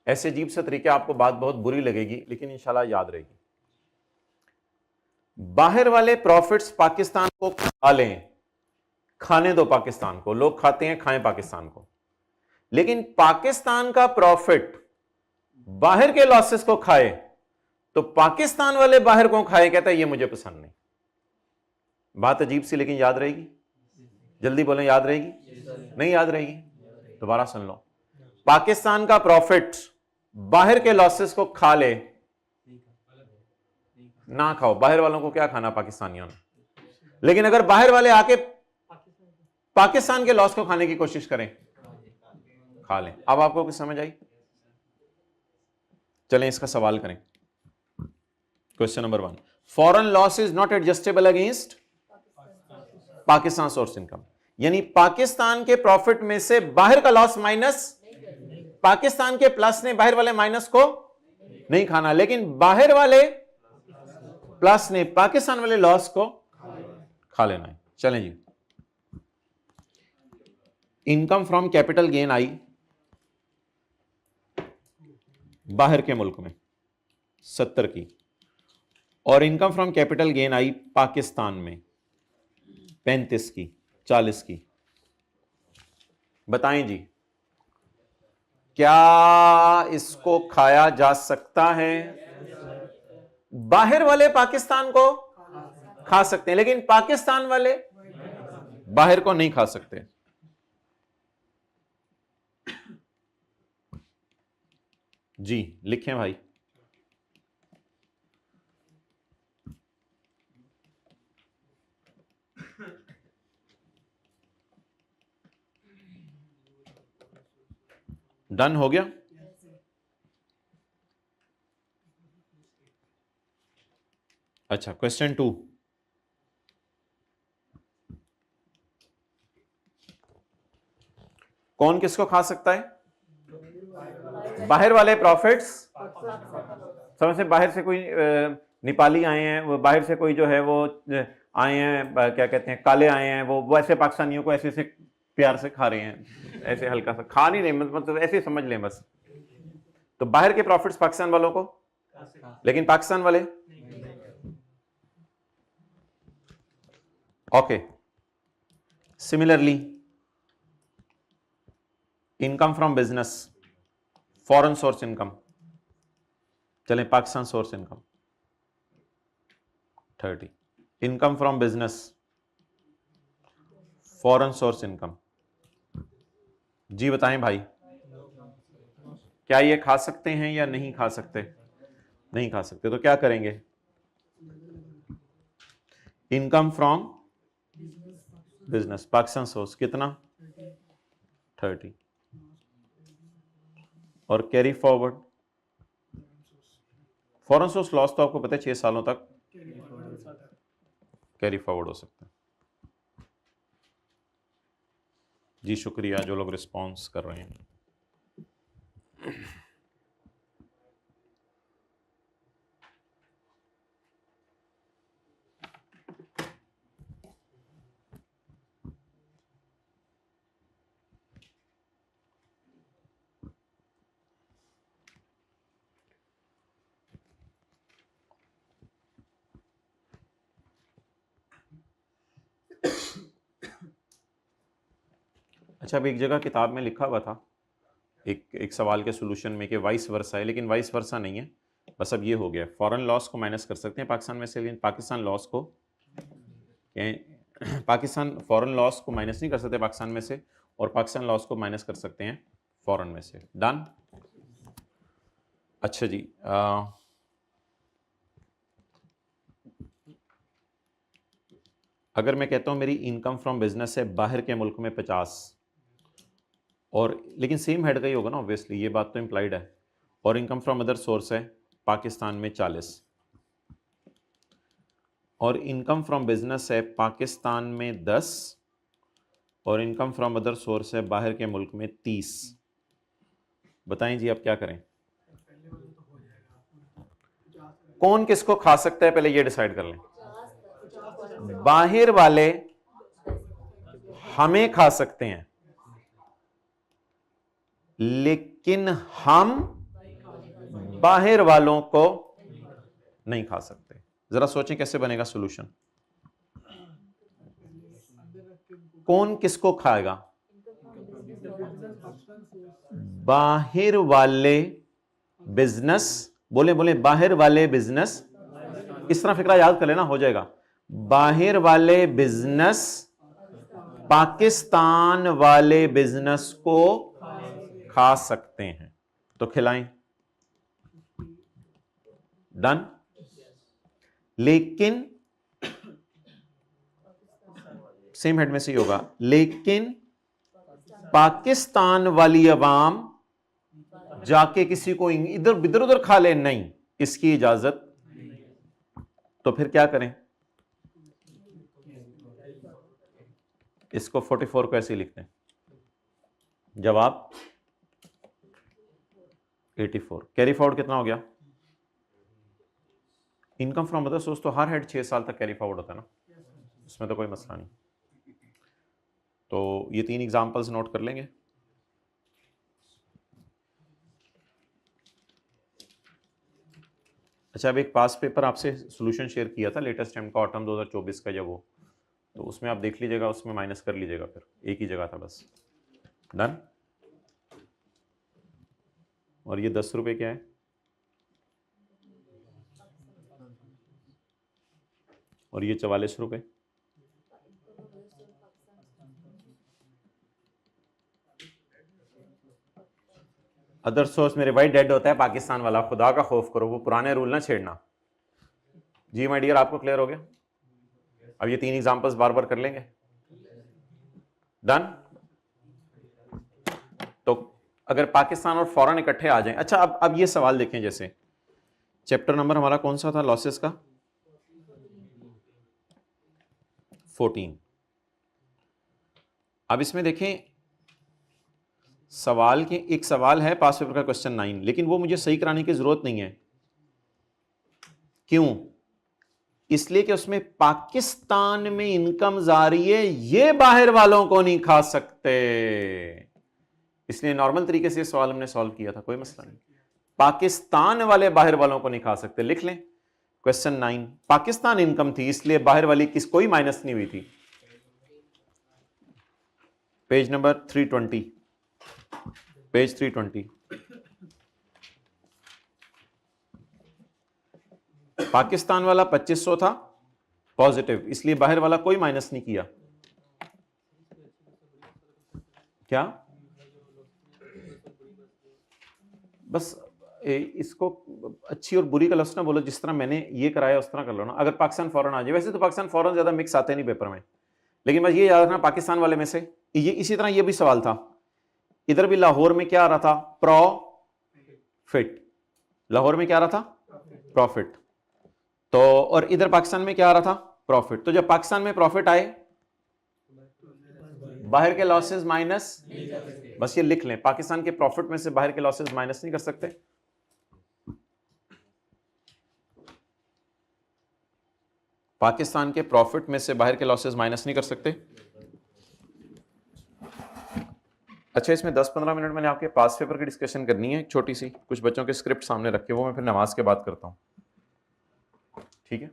ऐसे अजीब से तरीके आपको बात बहुत बुरी लगेगी, लेकिन इंशाल्लाह याद रहेगी। बाहर वाले प्रॉफिट्स पाकिस्तान को खा लें, खाने दो पाकिस्तान को, लोग खाते हैं, खाएं पाकिस्तान को। लेकिन पाकिस्तान का प्रॉफिट बाहर के लॉसेस को खाए, तो पाकिस्तान वाले बाहर को खाए, कहता है ये मुझे पसंद नहीं। बात अजीब सी, लेकिन याद रहेगी। जल्दी बोलें, याद रहेगी? नहीं याद रहेगी? दोबारा सुन लो। पाकिस्तान का प्रॉफिट बाहर के लॉसेस को खा ले, ना खाओ। बाहर वालों को क्या खाना पाकिस्तानियों ने, लेकिन अगर बाहर वाले आके पाकिस्तान के लॉस को खाने की कोशिश करें, खा लें। अब आपको कुछ समझ आई? चलें इसका सवाल करें। Question number 1, foreign loss is not adjustable against Pakistan source income, यानी पाकिस्तान के प्रॉफिट में से बाहर का लॉस माइनस, पाकिस्तान के प्लस ने बाहर वाले माइनस को नहीं खाना, लेकिन बाहर वाले प्लस ने पाकिस्तान वाले लॉस को खा लेना है। चलें जी, इनकम फ्रॉम कैपिटल गेन आई बाहर के मुल्क में 70 की, और इनकम फ्रॉम कैपिटल गेन आई पाकिस्तान में 35 की, 40 की। बताएं जी, क्या इसको खाया जा सकता है? बाहर वाले पाकिस्तान को खा सकते हैं, लेकिन पाकिस्तान वाले बाहर को नहीं खा सकते। जी लिखें भाई। डन हो गया? अच्छा, क्वेश्चन 2, कौन किसको खा सकता है? बाहर वाले प्रॉफिट्स, समझ से बाहर से कोई नेपाली आए हैं, वो बाहर से कोई जो है वो आए हैं, क्या कहते हैं, काले आए हैं, वो ऐसे पाकिस्तानियों को ऐसे ऐसे प्यार से खा रहे हैं, ऐसे हल्का सा खा नहीं रहे, मतलब ऐसे समझ लें बस। तो बाहर के प्रॉफिट्स पाकिस्तान वालों को, लेकिन पाकिस्तान वाले okay. Similarly income from business, foreign source income, चलें Pakistan source income 30, income from business, foreign source income, जी बताएं भाई, क्या ये खा सकते हैं या नहीं खा सकते? नहीं खा सकते। तो क्या करेंगे? Income from business Pakistan source कितना? 30, और carry forward foreign source loss तो आपको पता है 6 सालों तक कैरी फॉरवर्ड हो सकता है। जी शुक्रिया जो लोग रिस्पॉन्स कर रहे हैं। अच्छा, अब एक जगह किताब में लिखा हुआ था एक सवाल के सॉल्यूशन में कि वाइस वर्सा है, लेकिन वाइस वर्सा नहीं है, बस अब ये हो गया। फॉरेन लॉस को माइनस कर सकते हैं पाकिस्तान में से, लेकिन पाकिस्तान लॉस को पाकिस्तान फॉरेन लॉस को माइनस नहीं कर सकते पाकिस्तान में से, और पाकिस्तान लॉस को माइनस कर सकते हैं फॉरेन में से। डन। अच्छा जी, अगर मैं कहता हूं मेरी इनकम फ्रॉम बिजनेस है बाहर के मुल्क में 50, और लेकिन सेम हेड का ही होगा ना ऑब्वियसली, ये बात तो इंप्लाइड है, और इनकम फ्रॉम अदर सोर्स है पाकिस्तान में 40, और इनकम फ्रॉम बिजनेस है पाकिस्तान में 10, और इनकम फ्रॉम अदर सोर्स है बाहर के मुल्क में 30। बताएं जी, अब क्या करें? कौन किसको खा सकता है पहले ये डिसाइड कर लें। बाहर वाले हमें खा सकते हैं, लेकिन हम बाहर वालों को नहीं खा सकते। जरा सोचें कैसे बनेगा सॉल्यूशन। कौन किसको खाएगा? बाहर वाले बिजनेस, बोले बोले बाहर वाले बिजनेस, इस तरह फिक्रा याद कर लेना, हो जाएगा। बाहर वाले बिजनेस पाकिस्तान वाले बिजनेस को खा सकते हैं, तो खिलाएं। डन। लेकिन सेम हेड में से ही होगा, लेकिन पाकिस्तान वाली अवाम जाके किसी को इधर इधर उधर खा ले, नहीं, इसकी इजाजत। तो फिर क्या करें? इसको 44 को ऐसे लिखते हैं, जवाब 84। कैरी फॉरवर्ड कितना हो गया? इनकम फ्रॉम अदर सोर्स तो हर हेड 6 साल तक कैरी फॉरवर्ड होता है ना, इसमें तो कोई मसला नहीं। तो ये 3 एग्जांपल्स नोट कर लेंगे। अच्छा, अब एक पास पेपर आपसे सॉल्यूशन शेयर किया था लेटेस्ट टाइम का, ऑटम 2024 का, जब वो, तो उसमें आप देख लीजिएगा, उसमें माइनस कर लीजिएगा, फिर एक ही जगह था बस। डन। और ये 10 रुपये क्या है? और ये 44 रुपये। अदर सोर्स मेरे भाई डेड होता है पाकिस्तान वाला, खुदा का खौफ करो, वो पुराने रूल ना छेड़ना। जी माय डियर, आपको क्लियर हो गया? अब ये 3 एग्जांपल्स बार बार कर लेंगे। डन। तो अगर पाकिस्तान और फॉरेन इकट्ठे आ जाएं, अच्छा अब ये सवाल देखें, जैसे चैप्टर नंबर हमारा कौन सा था लॉसेस का? 14। अब इसमें देखें सवाल के एक सवाल है पास पेपर का क्वेश्चन 9, लेकिन वो मुझे सही कराने की जरूरत नहीं है। क्यों? इसलिए कि उसमें पाकिस्तान में इनकम जा रही है, ये बाहर वालों को नहीं खा सकते, इसलिए नॉर्मल तरीके से सवाल हमने सॉल्व किया था, कोई मसला नहीं। पाकिस्तान वाले बाहर वालों को नहीं खा सकते, लिख लें क्वेश्चन 9। पाकिस्तान इनकम थी इसलिए बाहर वाली किस कोई माइनस नहीं हुई थी। Page number 320, page 320। पाकिस्तान वाला 2500 था पॉजिटिव, इसलिए बाहर वाला कोई माइनस नहीं किया। क्या? बस इसको अच्छी और बुरी का लफ्ज़ ना बोलो, जिस तरह मैंने ये कराया उस तरह कर लो ना। अगर पाकिस्तान फौरन आ जाए, वैसे तो पाकिस्तान फौरन ज्यादा मिक्स आते नहीं पेपर में, लेकिन बस ये याद रखना पाकिस्तान वाले में से ये इसी तरह ये भी सवाल था। इधर भी लाहौर में क्या आ रहा था? प्रॉफिट। लाहौर में क्या आ रहा था? प्रॉफिट। तो और इधर पाकिस्तान में क्या आ रहा था? प्रॉफिट। तो जब पाकिस्तान में प्रॉफिट आए, बाहर के लॉसेस माइनस, बस ये लिख लें, पाकिस्तान के प्रॉफिट में से बाहर के लॉसेस माइनस नहीं कर सकते। पाकिस्तान के प्रॉफिट में से बाहर के लॉसेस माइनस नहीं कर सकते। अच्छा, इसमें 10-15 मिनट मैंने आपके पास पेपर की डिस्कशन करनी है, छोटी सी, कुछ बच्चों के स्क्रिप्ट सामने रख के, वो मैं फिर नमाज के बाद करता हूं, ठीक है?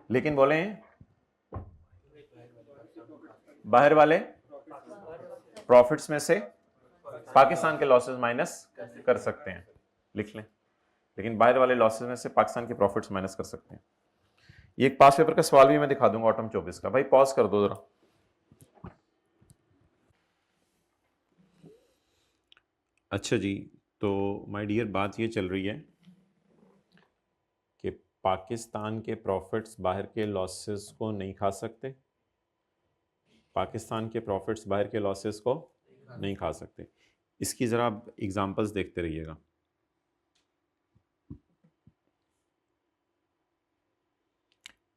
लेकिन बोले बाहर वाले प्रॉफिट्स में से पाकिस्तान के लॉसेस माइनस कर सकते हैं, लिख लें। लेकिन बाहर वाले लॉसेस में से पाकिस्तान के प्रॉफिट्स माइनस कर सकते हैं। ये एक पास पेपर का सवाल भी मैं दिखा दूंगा ऑटम 24 का। भाई पॉज कर दो जरा। अच्छा जी, तो माय डियर बात ये चल रही है कि पाकिस्तान के प्रॉफिट्स बाहर के लॉसेस को नहीं खा सकते। पाकिस्तान के प्रॉफिट्स बाहर के लॉसेस को नहीं खा सकते। इसकी ज़रा आप एग्जांपल्स देखते रहिएगा।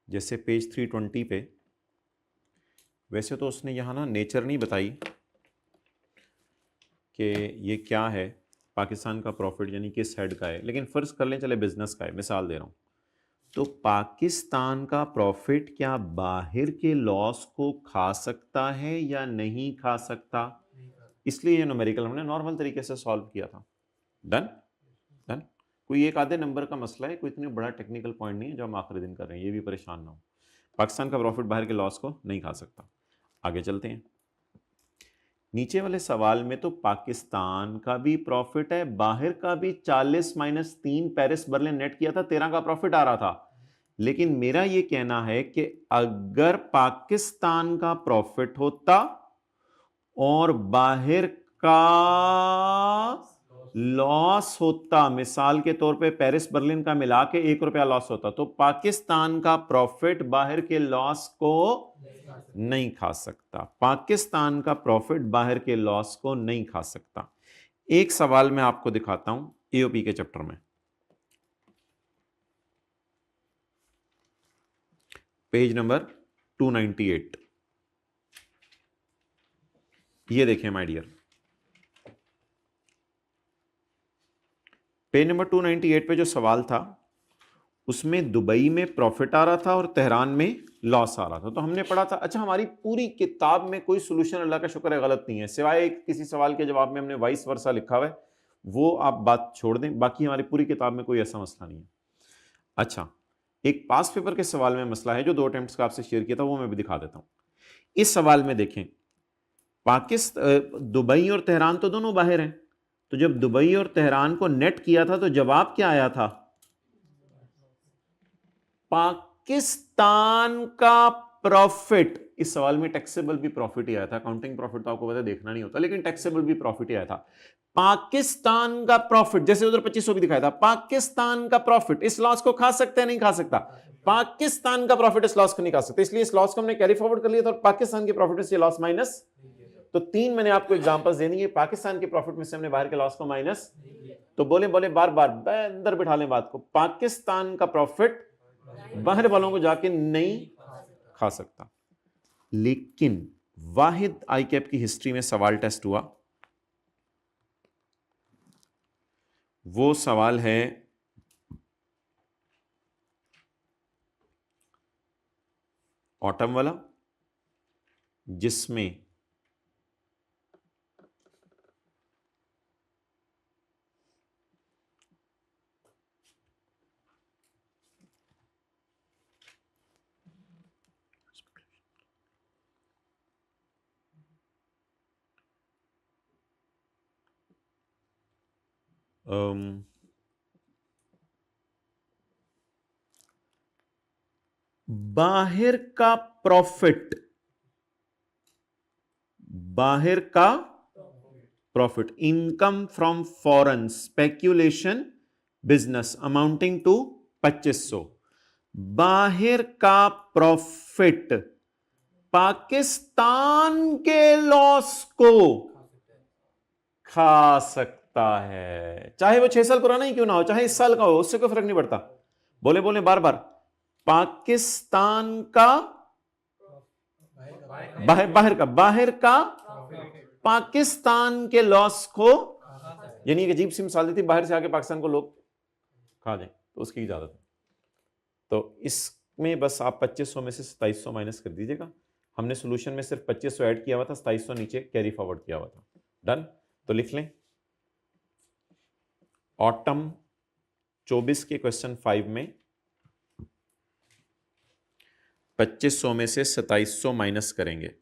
जैसे पेज 320 पे, वैसे तो उसने यहाँ ना नेचर नहीं बताई कि ये क्या है, पाकिस्तान का प्रॉफिट यानी किस हेड का है, लेकिन फ़र्ज़ कर लें चले बिजनेस का है, मिसाल दे रहा हूँ। तो पाकिस्तान का प्रॉफिट क्या बाहर के लॉस को खा सकता है या नहीं खा सकता? इसलिए ये न्यूमेरिकल हमने नॉर्मल तरीके से सॉल्व किया था। Done done. कोई एक आधे नंबर का मसला है, कोई इतनी बड़ा टेक्निकल पॉइंट नहीं है जो हम आखिरी दिन कर रहे हैं, ये भी परेशान ना हो। पाकिस्तान का प्रॉफिट बाहर के लॉस को नहीं खा सकता। आगे चलते हैं। नीचे वाले सवाल में तो पाकिस्तान का भी प्रॉफिट है, बाहर का भी 40 - 3 पेरिस बर्लिन नेट किया था, 13 का प्रॉफिट आ रहा था। लेकिन मेरा ये कहना है कि अगर पाकिस्तान का प्रॉफिट होता और बाहर का लॉस होता, मिसाल के तौर पे पेरिस बर्लिन का मिला के 1 रुपया लॉस होता, तो पाकिस्तान का प्रॉफिट बाहर के लॉस को नहीं खा सकता। पाकिस्तान का प्रॉफिट बाहर के लॉस को नहीं खा सकता। एक सवाल मैं आपको दिखाता हूं एओपी के चैप्टर में, पेज नंबर 298। ये देखें माय डियर, पेज नंबर 298 पे जो सवाल था उसमें दुबई में प्रॉफिट आ रहा था और तेहरान में लॉस आ रहा था। तो हमने पढ़ा था, अच्छा हमारी पूरी किताब में कोई सोल्यूशन अल्लाह का शुक्र है गलत नहीं है, सिवाय किसी सवाल के जवाब में हमने वाइस वर्सा लिखा हुआ है, वो आप बात छोड़ दें, बाकी हमारी पूरी किताब में कोई ऐसा मसला नहीं है। अच्छा, एक पास पेपर के सवाल में मसला है जो 2 अटेम्प्ट्स का आपसे शेयर किया था, वो मैं भी दिखा देता हूं। इस सवाल में देखें, दुबई और तेहरान तो दोनों बाहर हैं, तो जब दुबई और तेहरान को नेट किया था तो जवाब क्या आया था? पाकिस्तान का प्रॉफिट। इस सवाल में टैक्सेबल भी प्रॉफिट ही आया था, काउंटिंग प्रॉफिट तो आपको पता देखना नहीं होता, लेकिन टैक्सेबल भी प्रॉफिट ही आया था। पाकिस्तान का प्रॉफिट, जैसे उधर 2500 भी दिखाया था, पाकिस्तान का प्रॉफिट इस लॉस को खा सकता है नहीं खा सकता? पाकिस्तान का प्रॉफिट इस लॉस को नहीं खा सकता, इसलिए इस लॉस को हमने कैरी फॉरवर्ड कर लिया था और पाकिस्तान के प्रॉफिट से लॉस माइनस। तो 3 मैंने आपको एग्जांपल्स देनी है, पाकिस्तान के प्रॉफिट में से हमने बाहर के लॉस को माइनस। तो बोले बार बार अंदर बिठा लें बात को, पाकिस्तान का प्रॉफिट बाहर वालों को जाके नहीं खा सकता। लेकिन वाहिद आई कैप की हिस्ट्री में सवाल टेस्ट हुआ, वो सवाल है ऑटम वाला, जिसमें बाहर का प्रॉफिट, बाहर का profit, income from foreign speculation business amounting to 2500, बाहर का प्रॉफिट पाकिस्तान के लॉस को खा सकता है, चाहे वो 6 साल पुराना ही क्यों ना हो, चाहे इस साल का हो, उससे कोई फर्क नहीं पड़ता। बोले बोले बार बार, पाकिस्तान का बाहर का पाकिस्तान के लॉस को, यानी एक अजीब सी मिसाल दी थी, बाहर से आके पाकिस्तान को लोग खा जाए तो उसकी इजाजत है। तो इसमें बस आप 2500 में से 2700 माइनस कर दीजिएगा। हमने सॉल्यूशन में सिर्फ 2500 ऐड किया हुआ था, 2700 नीचे कैरी फॉरवर्ड किया हुआ था। डन। तो लिख लें, ऑटम 24 के क्वेश्चन 5 में 2500 में से 2700 माइनस करेंगे,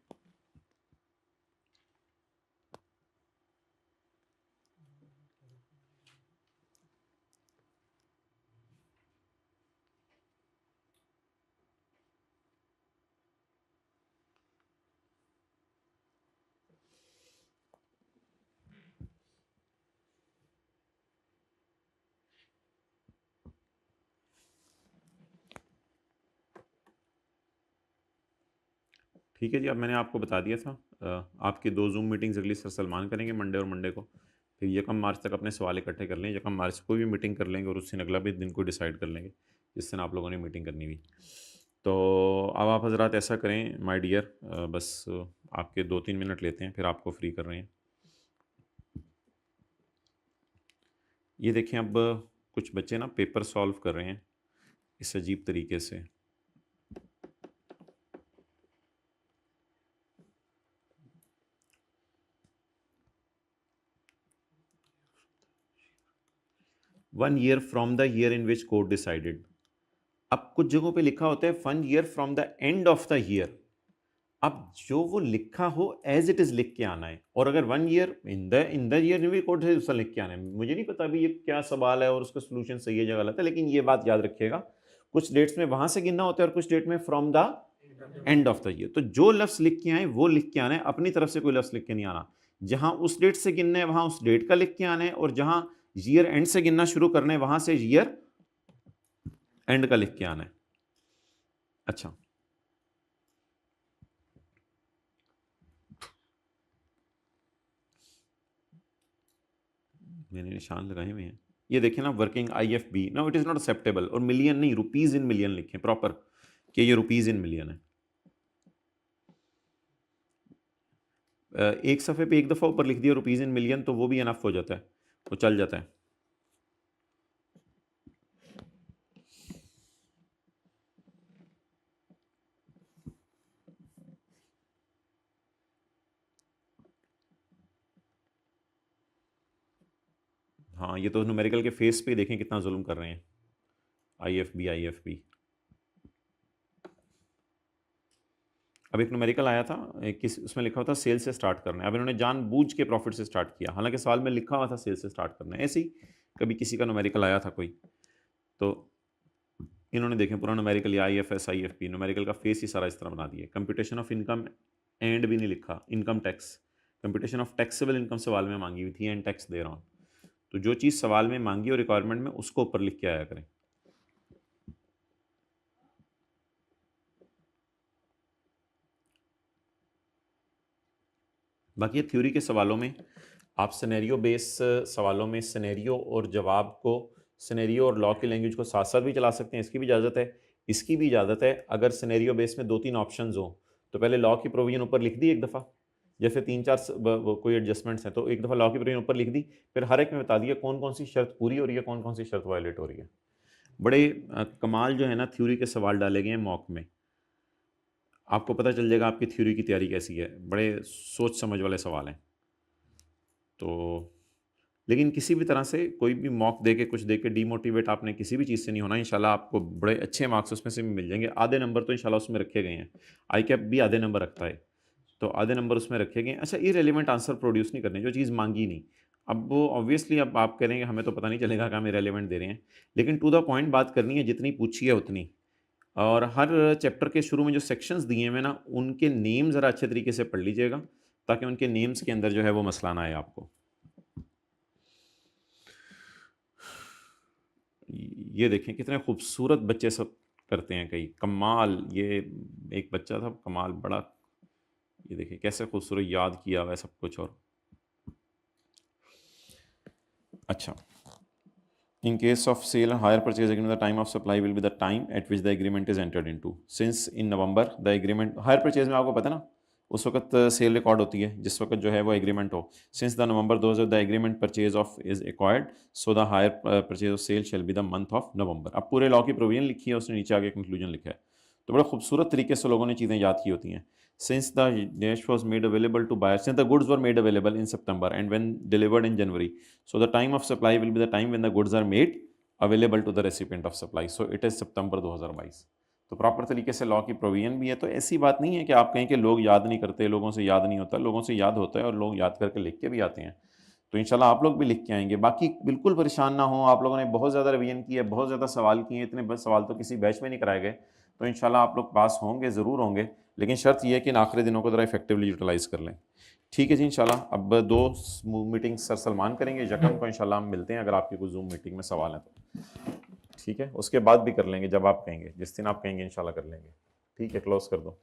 ठीक है जी। अब मैंने आपको बता दिया था, आपकी 2 जूम मीटिंग्स अगली सर सलमान करेंगे मंडे और मंडे को, फिर 1 मार्च तक अपने सवाल इकट्ठे कर लें, 1 मार्च को भी मीटिंग कर लेंगे और उस दिन अगला भी दिन को डिसाइड कर लेंगे जिस दिन आप लोगों ने मीटिंग करनी हुई। तो अब आप हजरात ऐसा करें माय डियर, बस आपके 2-3 मिनट लेते हैं, फिर आपको फ्री कर रहे हैं। ये देखें, अब कुछ बच्चे ना पेपर सॉल्व कर रहे हैं इस अजीब तरीके से। One year from the year in which court decided. अब कुछ जगहों पे लिखा होता है 1 year from the end of the year. अब जो वो लिखा हो एज इट इज लिख के आना है, और अगर 1 year in the year in which court है उसका लिख के आना है। मुझे नहीं पता अभी ये क्या सवाल है और उसका सोल्यूशन सही है या गलत है, लेकिन ये बात याद रखिएगा, कुछ डेट्स में वहां से गिनना होता है और कुछ डेट में from the end of the year. तो जो लफ्ज लिख के आए वो लिख के आना है, अपनी तरफ से कोई लफ्ज लिख के नहीं आना। जहां उस डेट से गिनना है वहां उस डेट का लिख के आना है, और जहां ईयर एंड से गिनना शुरू करना है वहां से ईयर एंड का लिख के आना है। अच्छा, मैंने निशान लगाए हुए हैं, ये देखें ना, working IFB no it is not acceptable, और मिलियन नहीं, रुपीज इन मिलियन लिखें प्रॉपर कि ये रुपीज इन मिलियन है। एक सफ़े पे एक दफ़ा ऊपर लिख दिया रुपीज इन मिलियन तो वो भी इनफ हो जाता है, वो चल जाता है। हाँ, ये तो न्यूमेरिकल के फेस पे देखें कितना जुल्म कर रहे हैं। IFB अब एक न्यूमेरिकल आया था, किस उसमें लिखा हुआ था सेल से स्टार्ट करना है। अब इन्होंने जानबूझ के प्रॉफिट से स्टार्ट किया, हालांकि सवाल में लिखा हुआ था सेल से स्टार्ट करना है। ऐसे ही कभी किसी का न्यूमेरिकल आया था कोई, तो इन्होंने देखें पूरा न्यूमेरिकल या IFS IFP न्यूमेरिकल का फेस ही सारा इस तरह बना दिया। कंप्यूटेशन ऑफ इनकम एंड भी नहीं लिखा, income tax, computation of taxable income सवाल में मांगी हुई थी, एंड टैक्स दे रहा हूँ। तो जो चीज़ सवाल में मांगी और रिक्वायरमेंट में उसको ऊपर लिख के आया करें। बाकी थ्योरी के सवालों में आप सिनेरियो बेस सवालों में सिनेरियो और जवाब को, सिनेरियो और लॉ की लैंग्वेज को साथ साथ भी चला सकते हैं, इसकी भी इजाज़त है। इसकी भी इजाज़त है, अगर सिनेरियो बेस में 2-3 ऑप्शंस हो तो पहले लॉ की प्रोविजन ऊपर लिख दी एक दफ़ा, जैसे 3-4 कोई एडजस्टमेंट्स हैं तो एक दफ़ा लॉ की प्रोविजन ऊपर लिख दी, फिर हर एक में बता दिया कौन कौन सी शर्त पूरी हो रही है, कौन कौन सी शर्त वायलेट हो रही है। बड़े कमाल जो है ना थ्योरी के सवाल डाले गए हैं मॉक में, आपको पता चल जाएगा आपकी थ्योरी की तैयारी कैसी है, बड़े सोच समझ वाले सवाल हैं। तो लेकिन किसी भी तरह से कोई भी मॉक दे के कुछ दे के डीमोटिवेट आपने किसी भी चीज़ से नहीं होना। इंशाल्लाह आपको बड़े अच्छे मार्क्स उसमें से भी मिल जाएंगे। आधे नंबर तो इंशाल्लाह उसमें रखे गए हैं, आई कैप भी आधे नंबर रखता है, तो आधे नंबर उसमें रखे गए हैं। अच्छा, इररिलेवेंट आंसर प्रोड्यूस नहीं करने, जो चीज़ मांगी नहीं। अब वो ऑब्वियसली अब आप करेंगे हमें तो पता नहीं चलेगा कि हम इररिलेवेंट दे रहे हैं, लेकिन टू द पॉइंट बात करनी है, जितनी पूछी है उतनी। और हर चैप्टर के शुरू में जो सेक्शंस दिए हुए हैं ना, उनके नेम ज़रा अच्छे तरीके से पढ़ लीजिएगा, ताकि उनके नेम्स के अंदर जो है वो मसला ना आए आपको। ये देखें कितने खूबसूरत बच्चे सब करते हैं, कई कमाल। ये एक बच्चा था कमाल, बड़ा, ये देखिए कैसे खूबसूरत याद किया हुआ है सब कुछ। और अच्छा, in case of sale and hire purchase agreement, the time of supply will be the time at which the agreement is entered into. Since in November the agreement, hire purchase में आपको पता है ना, उस वक्त सेल रिकॉर्ड होती है जिस वक्त जो है वो एग्रीमेंट हो। Since the November those the agreement purchase of is acquired, so the hire purchase of sale shall be the month of November. अब पूरे लॉ की प्रोविजन लिखी है, उसने नीचे आगे कंक्लूजन लिखा है, तो बड़ा खूबसूरत तरीके से लोगों ने चीज़ें याद की होती हैं। Since the dish was made available to buyers, since the goods were made available in September and when delivered in January, so the time of supply will be the time when the goods are made available to the recipient of supply. So it is September 2022। तो प्रॉपर तरीके से लॉ की प्रोविजन भी है। तो ऐसी बात नहीं है कि आप कहें कि लोग याद नहीं करते, लोगों से याद नहीं होता, लोगों से याद होता है और लोग याद करके लिख के भी आते हैं। तो इंशाल्लाह आप लोग भी लिख के आएंगे। बाकी बिल्कुल परेशान ना हो, आप लोगों ने बहुत ज़्यादा रिवीजन की है, बहुत ज़्यादा सवाल किए हैं, इतने बस सवाल तो किसी बैच में नहीं कराए गए। तो इंशाल्लाह आप लोग पास होंगे, ज़रूर होंगे, लेकिन शर्त यह है कि इन आखिरी दिनों को ज़रा इफेक्टिवली यूटिलाइज़ कर लें। ठीक है जी, इंशाल्लाह अब 2 मीटिंग सर सलमान करेंगे, यकम को इंशाल्लाह हम मिलते हैं, अगर आपकी कोई जूम मीटिंग में सवाल है तो। ठीक है, उसके बाद भी कर लेंगे जब आप कहेंगे, जिस दिन आप कहेंगे इंशाल्लाह कर लेंगे। ठीक है, क्लोज कर दो।